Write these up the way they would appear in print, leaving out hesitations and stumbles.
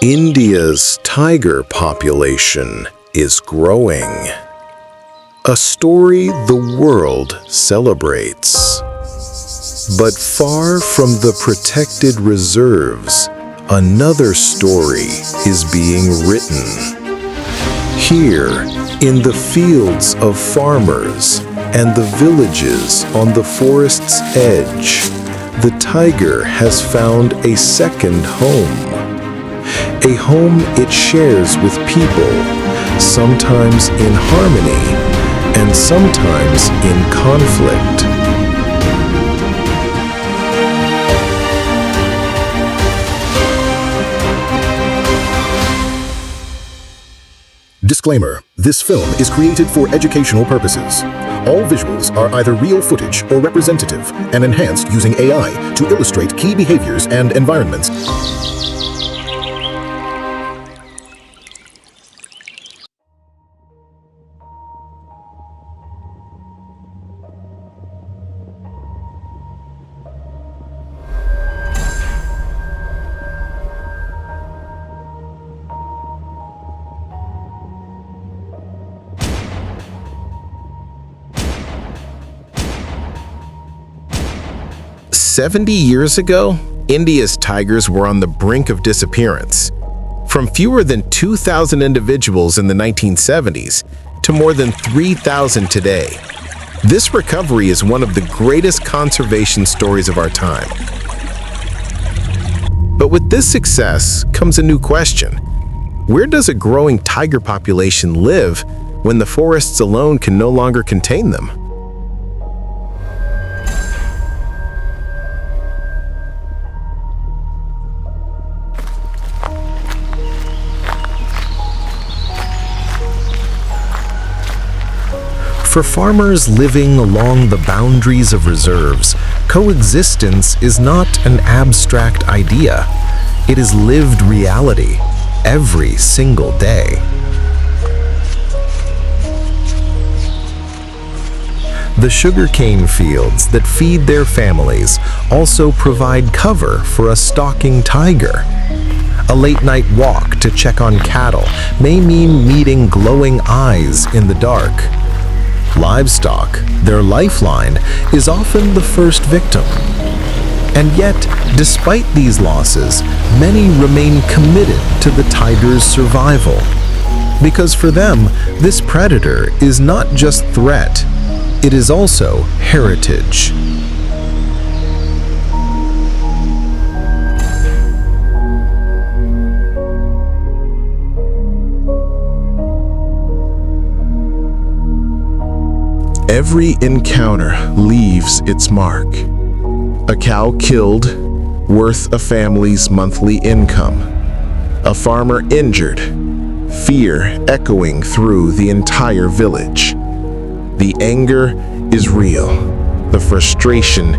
India's tiger population is growing. A story the world celebrates. But far from the protected reserves, another story is being written. Here, in the fields of farmers and the villages on the forest's edge, the tiger has found a second home. A home it shares with people, sometimes in harmony and sometimes in conflict. Disclaimer: this film is created for educational purposes. All visuals are either real footage or representative and enhanced using AI to illustrate key behaviors and environments. "70 years ago, India's tigers were on the brink of disappearance. From fewer than 2,000 individuals in the 1970s to more than 3,000 today. This recovery is one of the greatest conservation stories of our time. But with this success comes a new question. Where does a growing tiger population live when the forests alone can no longer contain them? For farmers living along the boundaries of reserves, coexistence is not an abstract idea. It is lived reality every single day. The sugarcane fields that feed their families also provide cover for a stalking tiger. A late-night walk to check on cattle may mean meeting glowing eyes in the dark. Livestock, their lifeline, is often the first victim. And yet, despite these losses, many remain committed to the tiger's survival. Because for them, this predator is not just threat, it is also heritage. Every encounter leaves its mark. A cow killed, worth a family's monthly income. A farmer injured, fear echoing through the entire village. The anger is real, the frustration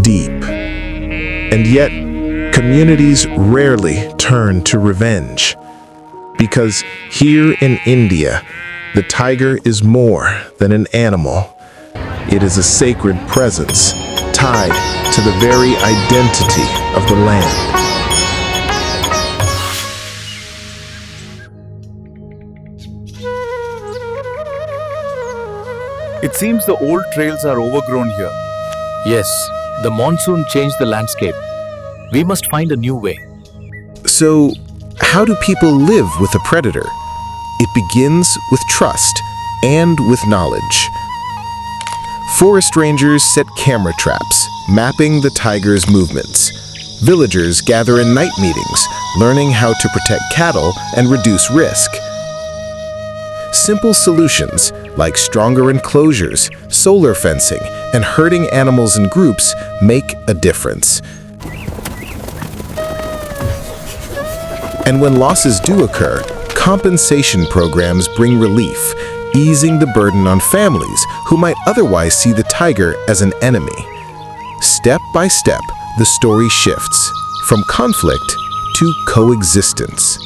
deep. And yet, communities rarely turn to revenge. Because here in India, the tiger is more than an animal. It is a sacred presence tied to the very identity of the land. It seems the old trails are overgrown here. Yes, the monsoon changed the landscape. We must find a new way. So, how do people live with a predator? It begins with trust and with knowledge. Forest rangers set camera traps, mapping the tiger's movements. Villagers gather in night meetings, learning how to protect cattle and reduce risk. Simple solutions like stronger enclosures, solar fencing, and herding animals in groups make a difference. And when losses do occur, compensation programs bring relief, easing the burden on families who might otherwise see the tiger as an enemy. Step by step, the story shifts from conflict to coexistence.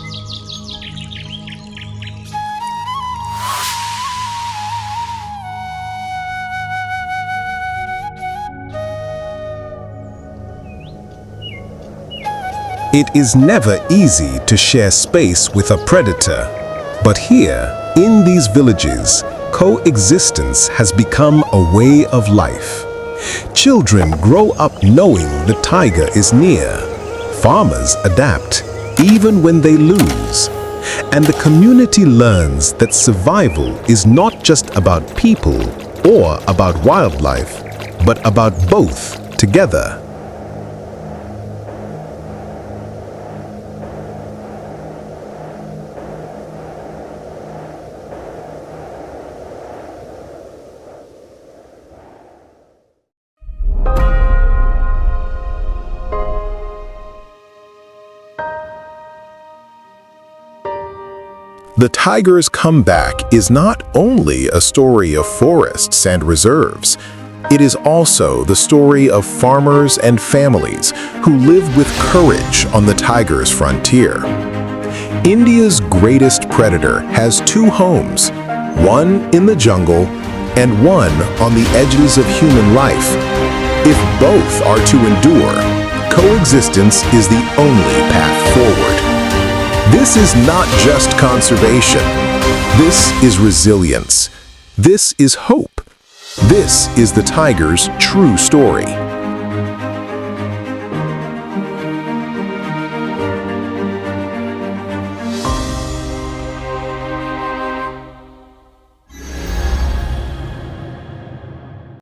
It is never easy to share space with a predator. But here, in these villages, coexistence has become a way of life. Children grow up knowing the tiger is near. Farmers adapt, even when they lose. And the community learns that survival is not just about people or about wildlife, but about both together. The tiger's comeback is not only a story of forests and reserves, it is also the story of farmers and families who live with courage on the tiger's frontier. India's greatest predator has two homes, one in the jungle and one on the edges of human life. If both are to endure, coexistence is the only path forward. This is not just conservation. This is resilience. This is hope. This is the tiger's true story.